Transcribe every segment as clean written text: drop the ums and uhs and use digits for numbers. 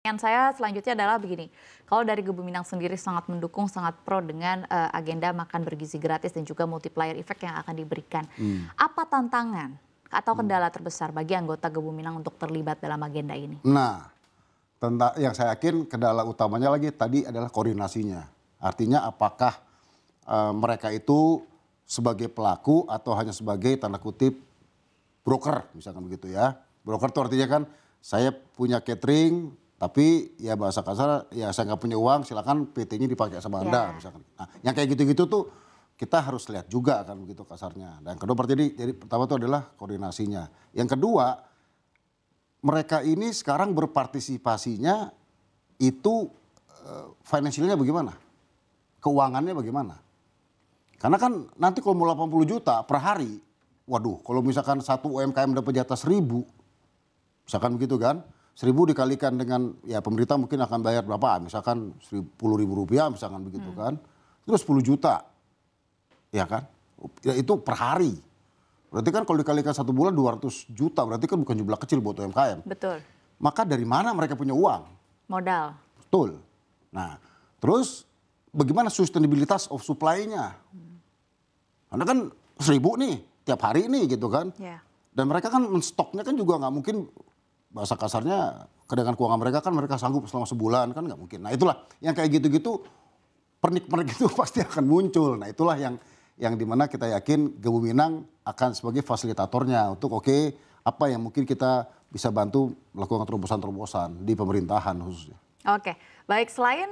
Pertanyaan saya selanjutnya adalah begini, kalau dari Gebu Minang sendiri sangat mendukung, sangat pro dengan agenda makan bergizi gratis dan juga multiplier effect yang akan diberikan. Apa tantangan atau kendala terbesar bagi anggota Gebu Minang untuk terlibat dalam agenda ini? Nah, tentang yang saya yakin kendala utamanya lagi tadi adalah koordinasinya. Artinya apakah mereka itu sebagai pelaku atau hanya sebagai tanda kutip broker, misalkan begitu ya. Broker itu artinya kan saya punya catering, tapi ya bahasa kasar ya saya nggak punya uang, silakan PT-nya dipakai sama Anda misalkan. Nah, yang kayak gitu-gitu tuh kita harus lihat juga kan begitu kasarnya. Dan kedua jadi pertama itu adalah koordinasinya. Yang kedua, mereka ini sekarang berpartisipasinya itu financialnya bagaimana? Keuangannya bagaimana? Karena kan nanti kalau mau 80 juta per hari, waduh kalau misalkan satu UMKM dapat jatah 1.000, misalkan begitu kan, 1.000 dikalikan dengan ya pemerintah mungkin akan bayar berapa, misalkan 10.000 rupiah misalkan begitu kan, terus 10 juta, ya kan, ya itu per hari. Berarti kan kalau dikalikan 1 bulan 200 juta, berarti kan bukan jumlah kecil buat UMKM. Betul. Maka dari mana mereka punya uang? Modal. Betul. Nah, terus bagaimana sustainabilitas of supply-nya? Karena kan 1.000 nih, tiap hari nih gitu kan. Yeah. Dan mereka kan stoknya kan juga nggak mungkin, bahasa kasarnya dengan keuangan mereka kan mereka sanggup selama sebulan kan nggak mungkin. Nah itulah yang kayak gitu-gitu pernik-pernik itu pasti akan muncul. Nah itulah yang dimana kita yakin Gebu Minang akan sebagai fasilitatornya untuk apa yang mungkin kita bisa bantu melakukan terobosan-terobosan di pemerintahan khususnya. Oke, baik, selain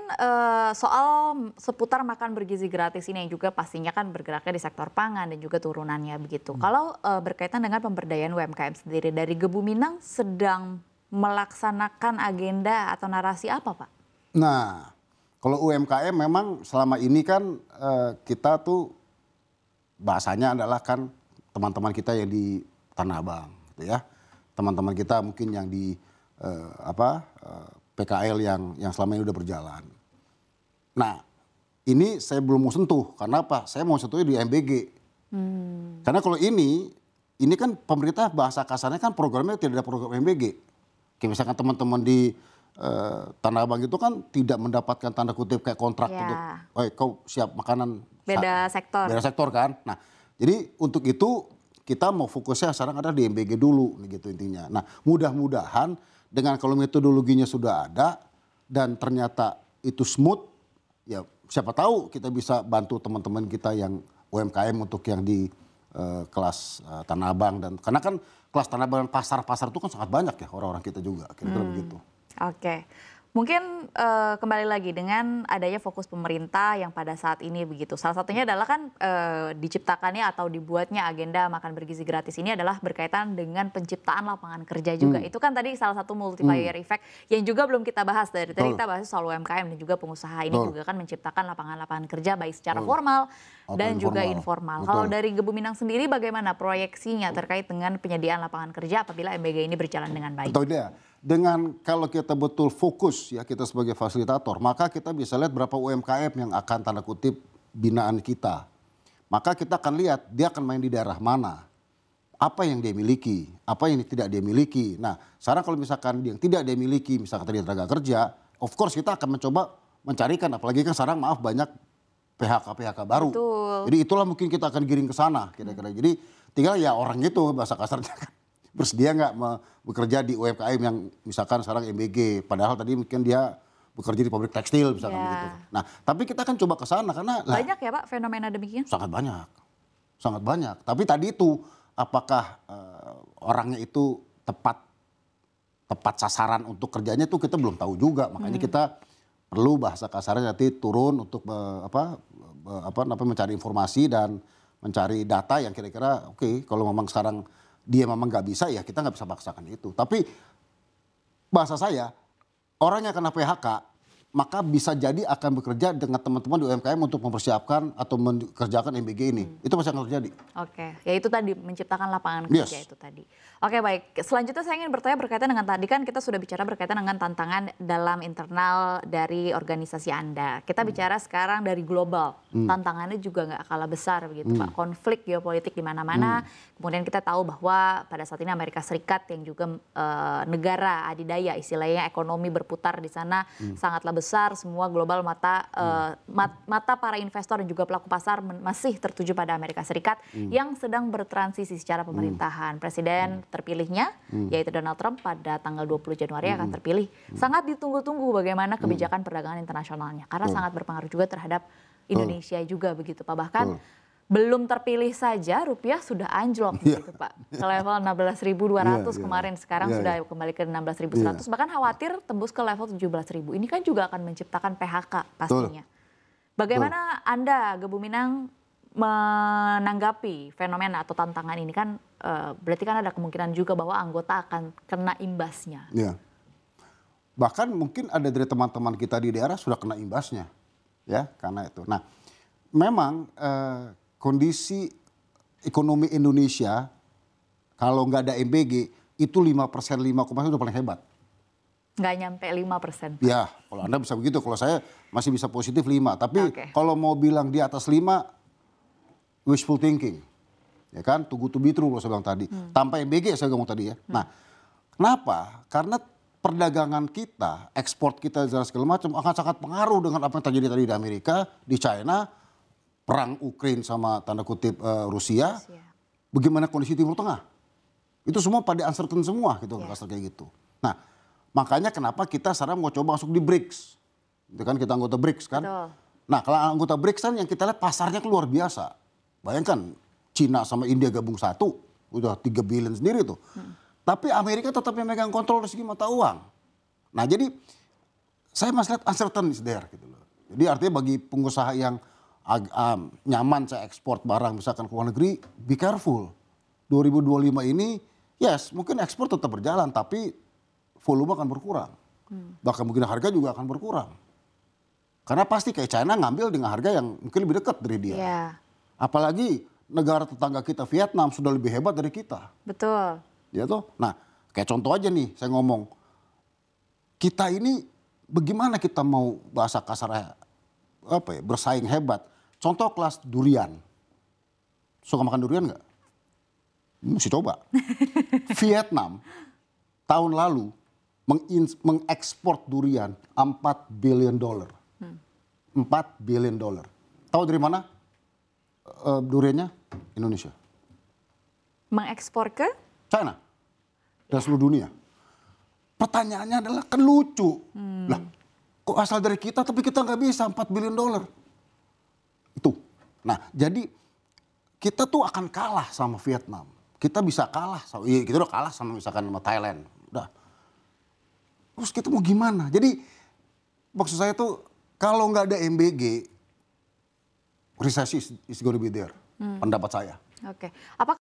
soal seputar makan bergizi gratis ini yang juga pastinya kan bergeraknya di sektor pangan dan juga turunannya begitu. Kalau berkaitan dengan pemberdayaan UMKM sendiri, dari Gebu Minang sedang melaksanakan agenda atau narasi apa, Pak? Nah, kalau UMKM memang selama ini kan kita tuh bahasanya adalah kan teman-teman kita yang di Tanah Abang, gitu ya. Teman-teman kita mungkin yang di PKL yang selama ini udah berjalan. Nah, ini saya belum mau sentuh. Karena apa? Saya mau sentuhnya di MBG. Karena kalau ini kan pemerintah bahasa kasarnya kan programnya tidak ada program MBG. Kayak misalkan teman-teman di Tanah Abang itu kan tidak mendapatkan tanda kutip kayak kontrak untuk, kau siap makanan. Beda sektor. Beda sektor kan. Nah, jadi untuk itu kita mau fokusnya sekarang ada di MBG dulu, gitu intinya. Nah, mudah-mudahan dengan kalau metodologinya sudah ada dan ternyata itu smooth, ya siapa tahu kita bisa bantu teman-teman kita yang UMKM untuk yang di kelas Tanah Abang. Dan karena kan kelas Tanah Abang dan pasar-pasar itu kan sangat banyak ya orang-orang kita juga, kira-kira begitu. Oke. Mungkin kembali lagi dengan adanya fokus pemerintah yang pada saat ini begitu. Salah satunya adalah kan diciptakannya atau dibuatnya agenda makan bergizi gratis ini adalah berkaitan dengan penciptaan lapangan kerja juga. Itu kan tadi salah satu multiplier effect yang juga belum kita bahas. Dari tadi kita bahas soal UMKM dan juga pengusaha ini juga kan menciptakan lapangan-lapangan kerja baik secara formal dan juga informal. Kalau dari Gebu Minang sendiri bagaimana proyeksinya terkait dengan penyediaan lapangan kerja apabila MBG ini berjalan dengan baik? Betul dia. Dengan kalau kita betul fokus ya kita sebagai fasilitator, maka kita bisa lihat berapa UMKM yang akan tanda kutip binaan kita. Maka kita akan lihat dia akan main di daerah mana, apa yang dia miliki, apa yang tidak dia miliki. Nah sekarang kalau misalkan yang tidak dia miliki, misalkan tadi tenaga kerja, of course kita akan mencoba mencarikan, apalagi kan sekarang maaf banyak PHK baru. Betul. Jadi itulah mungkin kita akan giring ke sana kira-kira. Jadi tinggal ya orang itu bahasa kasarnya kan. Bersedia nggak bekerja di UMKM yang misalkan sekarang MBG, padahal tadi mungkin dia bekerja di pabrik tekstil misalkan begitu. Nah, tapi kita kan coba ke sana karena banyak ya Pak fenomena demikian? Sangat banyak. Sangat banyak. Tapi tadi itu apakah orangnya itu tepat sasaran untuk kerjanya itu kita belum tahu juga. Makanya kita perlu bahasa kasarnya nanti turun untuk mencari informasi dan mencari data yang kira-kira kalau memang sekarang dia memang nggak bisa ya kita nggak bisa paksakan itu. Tapi bahasa saya orang yang kena PHK maka bisa jadi akan bekerja dengan teman-teman di UMKM untuk mempersiapkan atau mengerjakan MBG ini. Itu pasti akan terjadi. Oke, ya itu tadi menciptakan lapangan kerja itu tadi. Oke baik, selanjutnya saya ingin bertanya berkaitan dengan tadi kan kita sudah bicara berkaitan dengan tantangan dalam internal dari organisasi Anda. Kita bicara sekarang dari global, tantangannya juga nggak kalah besar begitu Pak. Konflik geopolitik di mana-mana, kemudian kita tahu bahwa pada saat ini Amerika Serikat yang juga negara adidaya, istilahnya ekonomi berputar di sana sangatlah besar, semua global mata para investor dan juga pelaku pasar masih tertuju pada Amerika Serikat yang sedang bertransisi secara pemerintahan. Presiden terpilihnya, yaitu Donald Trump pada tanggal 20 Januari akan terpilih. Sangat ditunggu-tunggu bagaimana kebijakan perdagangan internasionalnya. Karena sangat berpengaruh juga terhadap Indonesia juga begitu Pak. Bahkan belum terpilih saja rupiah sudah anjlok gitu Pak. Ke level 16.200 kemarin, sekarang sudah kembali ke 16.100. Bahkan khawatir tembus ke level 17.000. Ini kan juga akan menciptakan PHK pastinya. Bagaimana Anda, Gebu Minang, menanggapi fenomena atau tantangan ini kan berarti kan ada kemungkinan juga bahwa anggota akan kena imbasnya. Ya. Bahkan mungkin ada dari teman-teman kita di daerah sudah kena imbasnya, ya karena itu. Nah, memang kondisi ekonomi Indonesia kalau nggak ada MBG itu 5%, 5,1 udah paling hebat. Nggak nyampe 5%. Ya, kalau Anda bisa begitu, kalau saya masih bisa positif 5. Tapi kalau mau bilang di atas 5, wishful thinking. Ya kan, too good to be true kalau saya bilang tadi. Tanpa MBG saya ngomong tadi ya. Nah, kenapa? Karena perdagangan kita, ekspor kita dan segala macam akan sangat pengaruh dengan apa yang terjadi tadi di Amerika, di China, perang Ukraina sama tanda kutip Rusia. Bagaimana kondisi Timur Tengah? Itu semua pada uncertain semua gitu, kayak gitu. Nah, makanya kenapa kita sekarang mau coba masuk di BRICS. Itu kan kita anggota BRICS kan. Betul. Nah, kalau anggota BRICS kan yang kita lihat pasarnya luar biasa. Bayangkan Cina sama India gabung satu, udah 3 billion sendiri tuh. Tapi Amerika tetap yang megang kontrol dari segi mata uang. Nah, jadi saya masih lihat uncertain is there gitu loh. Jadi artinya bagi pengusaha yang nyaman saya ekspor barang misalkan ke luar negeri, be careful. 2025 ini yes, mungkin ekspor tetap berjalan tapi volume akan berkurang. Bahkan mungkin harga juga akan berkurang. Karena pasti kayak China ngambil dengan harga yang mungkin lebih dekat dari dia. Yeah. Apalagi negara tetangga kita Vietnam sudah lebih hebat dari kita. Betul. Ya toh. Nah, kayak contoh aja nih saya ngomong. Kita ini bagaimana kita mau bahasa kasarnya bersaing hebat. Contoh kelas durian. Suka makan durian nggak? Mesti coba. Vietnam tahun lalu mengekspor durian 4 billion dollar. 4 billion dollar. Tahu dari mana duriannya? Indonesia. Mengekspor ke? China. Dan seluruh dunia. Pertanyaannya adalah kan lucu. Lah, kok asal dari kita tapi kita nggak bisa 4 billion dollar. Itu. Nah, jadi kita tuh akan kalah sama Vietnam. Kita bisa kalah, kita udah kalah sama misalkan sama Thailand. Udah. Terus kita mau gimana? Jadi maksud saya tuh kalau nggak ada MBG, resesi is gonna be there. Pendapat saya. Oke. Apa